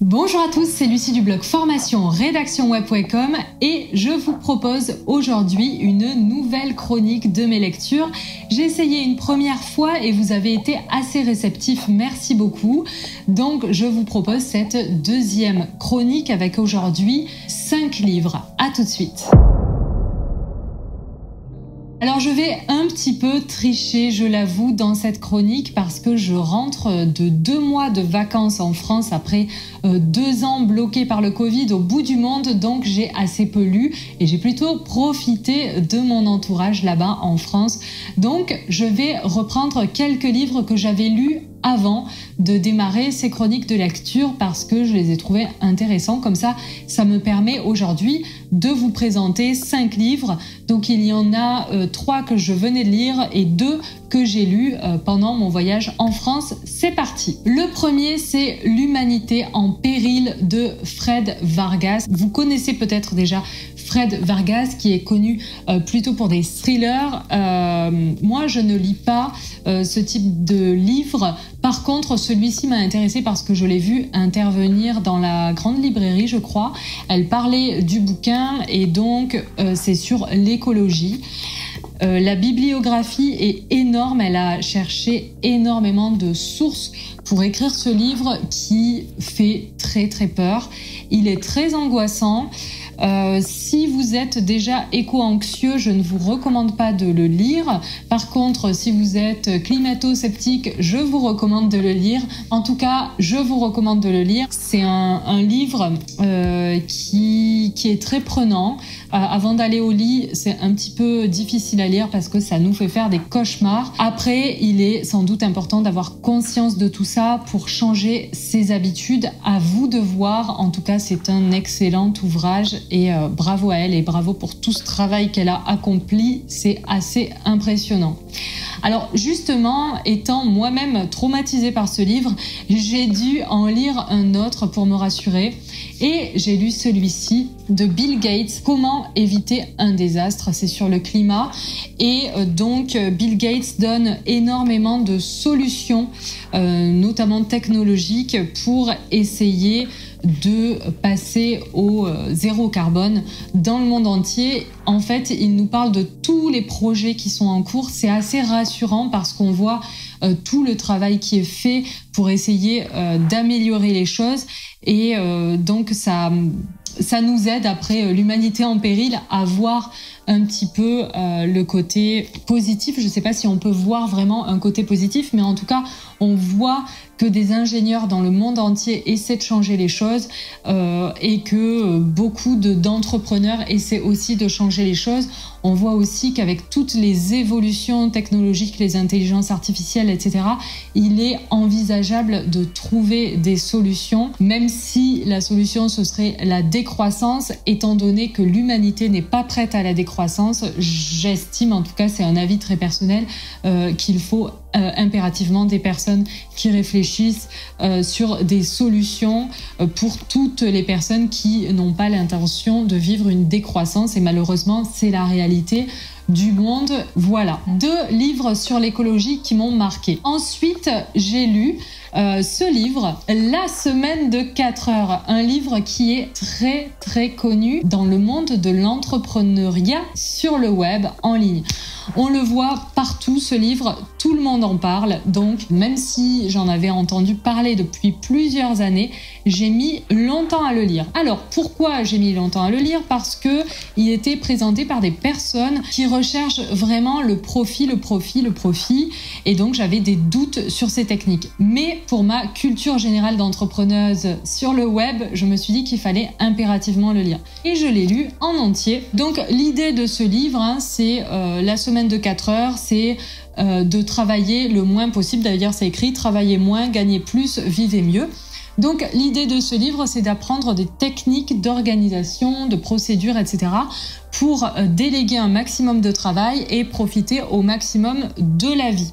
Bonjour à tous, c'est Lucie du blog Formation Rédaction Web.com et je vous propose aujourd'hui une nouvelle chronique de mes lectures. J'ai essayé une première fois et vous avez été assez réceptifs, merci beaucoup. Donc je vous propose cette deuxième chronique avec aujourd'hui 5 livres. À tout de suite. Alors je vais un petit peu tricher, je l'avoue, dans cette chronique parce que je rentre de 2 mois de vacances en France après 2 ans bloqués par le Covid au bout du monde, donc j'ai assez peu lu et j'ai plutôt profité de mon entourage là-bas en France. Donc je vais reprendre quelques livres que j'avais lus avant de démarrer ces chroniques de lecture parce que je les ai trouvés intéressants. Comme ça me permet aujourd'hui de vous présenter 5 livres. Donc il y en a 3 que je venais de lire et 2 que j'ai lus pendant mon voyage en France. C'est parti. Le premier, c'est L'humanité en péril de Fred Vargas. Vous connaissez peut-être déjà Fred Vargas qui est connu plutôt pour des thrillers. Moi, je ne lis pas ce type de livre. Par contre, celui-ci m'a intéressé parce que je l'ai vu intervenir dans la grande librairie, je crois. Elle parlait du bouquin et donc c'est sur l'écologie. La bibliographie est énorme, elle a cherché énormément de sources pour écrire ce livre qui fait très très peur. Il est très angoissant. Si vous êtes déjà éco-anxieux, je ne vous recommande pas de le lire. Par contre, si vous êtes climato-sceptique, je vous recommande de le lire. En tout cas, je vous recommande de le lire. C'est un livre qui est très prenant. Avant d'aller au lit, c'est un petit peu difficile à lire parce que ça nous fait faire des cauchemars. Après, il est sans doute important d'avoir conscience de tout ça pour changer ses habitudes. À vous de voir. En tout cas, c'est un excellent ouvrage et bravo à elle et bravo pour tout ce travail qu'elle a accompli. C'est assez impressionnant. Alors justement, étant moi-même traumatisée par ce livre, j'ai dû en lire un autre pour me rassurer et j'ai lu celui-ci de Bill Gates, Comment éviter un désastre, c'est sur le climat et donc Bill Gates donne énormément de solutions, notamment technologiques, pour essayer de passer au zéro carbone dans le monde entier. En fait, il nous parle de tous les projets qui sont en cours. C'est assez rassurant parce qu'on voit tout le travail qui est fait pour essayer d'améliorer les choses et donc ça nous aide après l'humanité en péril à voir un petit peu le côté positif. Je ne sais pas si on peut voir vraiment un côté positif, mais en tout cas, on voit que des ingénieurs dans le monde entier essaient de changer les choses et que beaucoup d'entrepreneurs essaient aussi de changer les choses. On voit aussi qu'avec toutes les évolutions technologiques, les intelligences artificielles, etc., il est envisageable de trouver des solutions, même si la solution, ce serait la décroissance, étant donné que l'humanité n'est pas prête à la décroissance. J'estime, en tout cas, c'est un avis très personnel, qu'il faut impérativement des personnes qui réfléchissent sur des solutions pour toutes les personnes qui n'ont pas l'intention de vivre une décroissance et malheureusement c'est la réalité du monde. Voilà, 2 livres sur l'écologie qui m'ont marqué. Ensuite, j'ai lu ce livre, La semaine de 4 heures, un livre qui est très très connu dans le monde de l'entrepreneuriat sur le web en ligne. On le voit partout, ce livre, tout le monde en parle, donc même si j'en avais entendu parler depuis plusieurs années, j'ai mis longtemps à le lire. Alors pourquoi j'ai mis longtemps à le lire? Parce que il était présenté par des personnes qui recherchent vraiment le profit, et donc j'avais des doutes sur ces techniques. Mais pour ma culture générale d'entrepreneuse sur le web, je me suis dit qu'il fallait impérativement le lire. Et je l'ai lu en entier. Donc l'idée de ce livre, c'est la semaine de 4 heures, c'est de travailler le moins possible. D'ailleurs, c'est écrit « Travaillez moins, gagnez plus, vivez mieux ». Donc l'idée de ce livre, c'est d'apprendre des techniques d'organisation, de procédures, etc. pour déléguer un maximum de travail et profiter au maximum de la vie.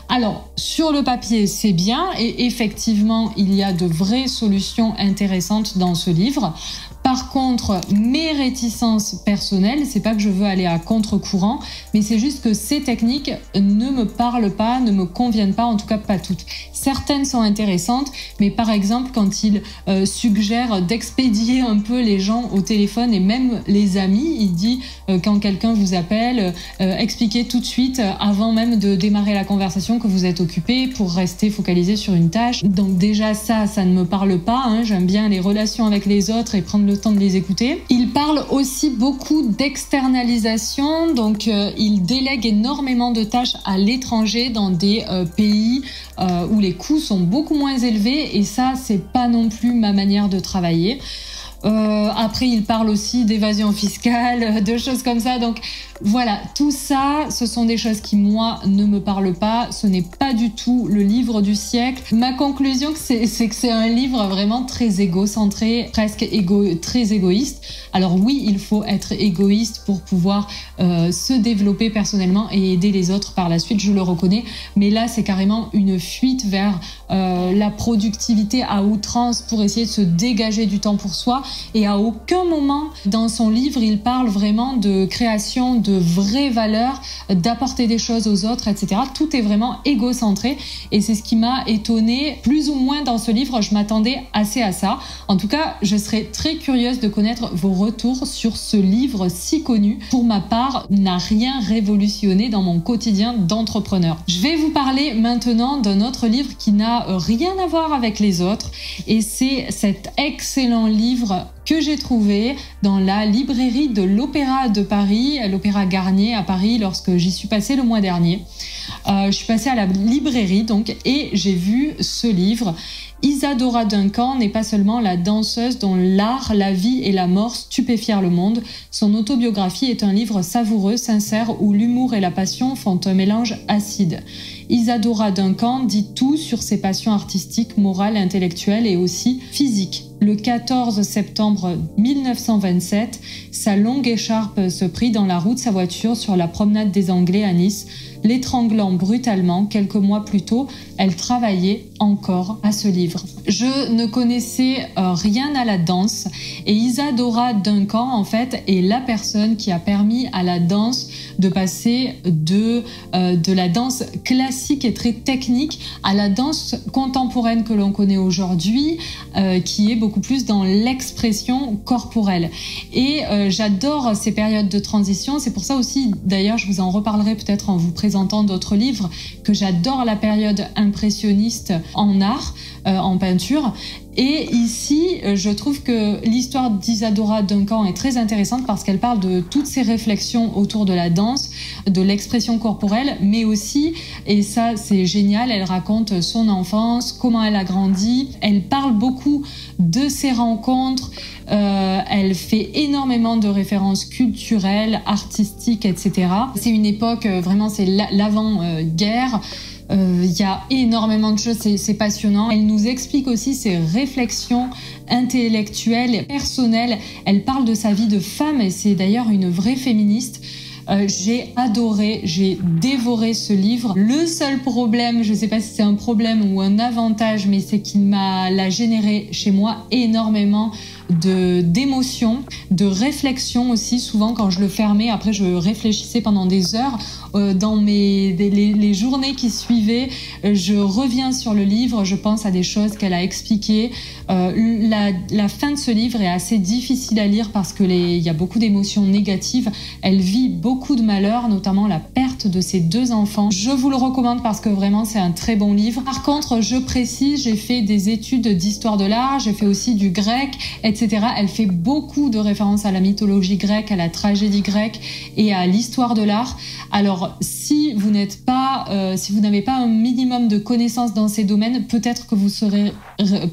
Alors, sur le papier, c'est bien et effectivement, il y a de vraies solutions intéressantes dans ce livre. Par par contre, mes réticences personnelles, c'est pas que je veux aller à contre-courant, mais c'est juste que ces techniques ne me parlent pas, ne me conviennent pas, en tout cas pas toutes. Certaines sont intéressantes, mais par exemple, quand il suggère d'expédier un peu les gens au téléphone et même les amis, il dit quand quelqu'un vous appelle, expliquez tout de suite, avant même de démarrer la conversation, que vous êtes occupé pour rester focalisé sur une tâche. Donc déjà ça ne me parle pas, hein. J'aime bien les relations avec les autres et prendre le temps de les écouter. Il parle aussi beaucoup d'externalisation, donc il délègue énormément de tâches à l'étranger dans des pays où les coûts sont beaucoup moins élevés, et ça c'est pas non plus ma manière de travailler. Après, il parle aussi d'évasion fiscale, de choses comme ça. Donc voilà, tout ça, ce sont des choses qui, moi, ne me parlent pas. Ce n'est pas du tout le livre du siècle. Ma conclusion, c'est que c'est un livre vraiment très égocentré, presque très égoïste. Alors oui, il faut être égoïste pour pouvoir se développer personnellement et aider les autres par la suite, je le reconnais. Mais là, c'est carrément une fuite vers la productivité à outrance pour essayer de se dégager du temps pour soi. Et à aucun moment dans son livre, il parle vraiment de création de vraies valeurs, d'apporter des choses aux autres, etc. Tout est vraiment égocentré, et c'est ce qui m'a étonnée plus ou moins dans ce livre. Je m'attendais assez à ça. En tout cas, je serais très curieuse de connaître vos retours sur ce livre si connu. Pour ma part, n'a rien révolutionné dans mon quotidien d'entrepreneur. Je vais vous parler maintenant d'un autre livre qui n'a rien à voir avec les autres, et c'est cet excellent livre que j'ai trouvé dans la librairie de l'Opéra de Paris, l'Opéra Garnier à Paris, lorsque j'y suis passée le mois dernier. Je suis passée à la librairie donc, et j'ai vu ce livre. Isadora Duncan n'est pas seulement la danseuse dont l'art, la vie et la mort stupéfièrent le monde. Son autobiographie est un livre savoureux, sincère, où l'humour et la passion font un mélange acide. Isadora Duncan dit tout sur ses passions artistiques, morales, intellectuelles et aussi physiques. Le 14 septembre 1927, sa longue écharpe se prit dans la roue de sa voiture sur la promenade des Anglais à Nice, l'étranglant brutalement. Quelques mois plus tôt, elle travaillait encore à ce livre. Je ne connaissais rien à la danse, et Isadora Duncan, en fait, est la personne qui a permis à la danse de passer de la danse classique et très technique à la danse contemporaine que l'on connaît aujourd'hui, qui est beaucoup plus dans l'expression corporelle. Et j'adore ces périodes de transition. C'est pour ça aussi, d'ailleurs, je vous en reparlerai peut-être en vous présentant d'autres livres, que j'adore la période impressionniste en art, en peinture. Et ici, je trouve que l'histoire d'Isadora Duncan est très intéressante parce qu'elle parle de toutes ces réflexions autour de la danse, de l'expression corporelle, mais aussi, et ça c'est génial, elle raconte son enfance, comment elle a grandi, elle parle beaucoup de ses rencontres, elle fait énormément de références culturelles, artistiques, etc. C'est une époque, vraiment c'est l'avant-guerre. Il y a énormément de choses, c'est passionnant. Elle nous explique aussi ses réflexions intellectuelles, personnelles. Elle parle de sa vie de femme, et c'est d'ailleurs une vraie féministe. J'ai adoré, j'ai dévoré ce livre. Le seul problème, je ne sais pas si c'est un problème ou un avantage, mais c'est qu'il l'a généré chez moi énormément d'émotions, de réflexions aussi. Souvent quand je le fermais, après je réfléchissais pendant des heures. Dans les journées qui suivaient, je reviens sur le livre, je pense à des choses qu'elle a expliquées. La fin de ce livre est assez difficile à lire parce qu'il y a beaucoup d'émotions négatives. Elle vit beaucoup de malheurs, notamment la perte de ses 2 enfants. Je vous le recommande parce que vraiment c'est un très bon livre. Par contre, je précise, j'ai fait des études d'histoire de l'art, j'ai fait aussi du grec, etc. Elle fait beaucoup de références à la mythologie grecque, à la tragédie grecque et à l'histoire de l'art. Alors, si vous n'avez pas un minimum de connaissances dans ces domaines, peut-être que vous serez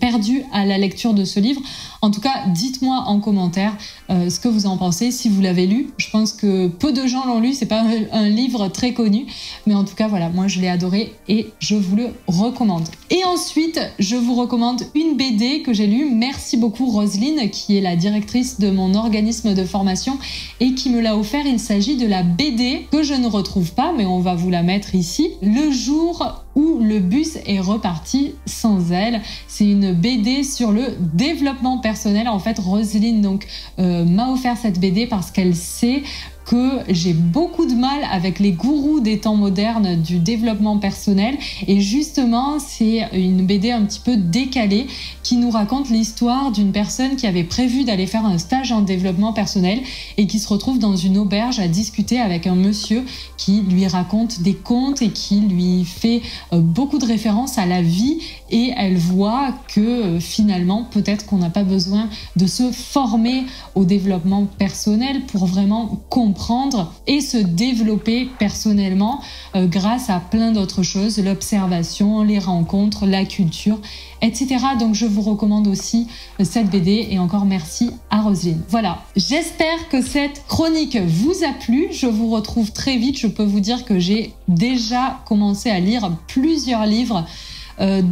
perdu à la lecture de ce livre. En tout cas, dites-moi en commentaire ce que vous en pensez, si vous l'avez lu. Je pense que peu de gens l'ont lu, c'est pas un livre très connu, mais en tout cas, voilà, moi je l'ai adoré et je vous le recommande. Et ensuite, je vous recommande une BD que j'ai lue. Merci beaucoup Roselyne, qui est la directrice de mon organisme de formation et qui me l'a offert. Il s'agit de la BD que je ne retrouve pas, mais on va vous la mettre ici. Le jour où le bus est reparti sans elle. C'est une BD sur le développement personnel. En fait, Roselyne donc m'a offert cette BD parce qu'elle sait que j'ai beaucoup de mal avec les gourous des temps modernes du développement personnel, et justement c'est une BD un petit peu décalée qui nous raconte l'histoire d'une personne qui avait prévu d'aller faire un stage en développement personnel et qui se retrouve dans une auberge à discuter avec un monsieur qui lui raconte des contes et qui lui fait beaucoup de références à la vie, et elle voit que finalement peut-être qu'on n'a pas besoin de se former au développement personnel pour vraiment comprendre et se développer personnellement grâce à plein d'autres choses, l'observation, les rencontres, la culture, etc. Donc je vous recommande aussi cette BD, et encore merci à Roselyne. Voilà, j'espère que cette chronique vous a plu. Je vous retrouve très vite. Je peux vous dire que j'ai déjà commencé à lire plusieurs livres,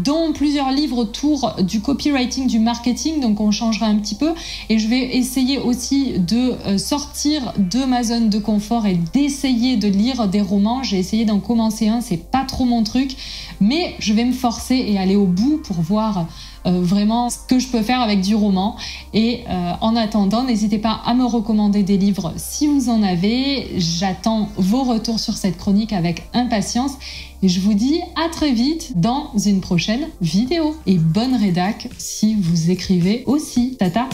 dont plusieurs livres autour du copywriting, du marketing, donc on changera un petit peu, et je vais essayer aussi de sortir de ma zone de confort et d'essayer de lire des romans. J'ai essayé d'en commencer un, c'est pas trop mon truc, mais je vais me forcer et aller au bout pour voir vraiment ce que je peux faire avec du roman. Et en attendant, n'hésitez pas à me recommander des livres si vous en avez. J'attends vos retours sur cette chronique avec impatience, et je vous dis à très vite dans une prochaine vidéo. Et bonne rédac si vous écrivez aussi. Tata!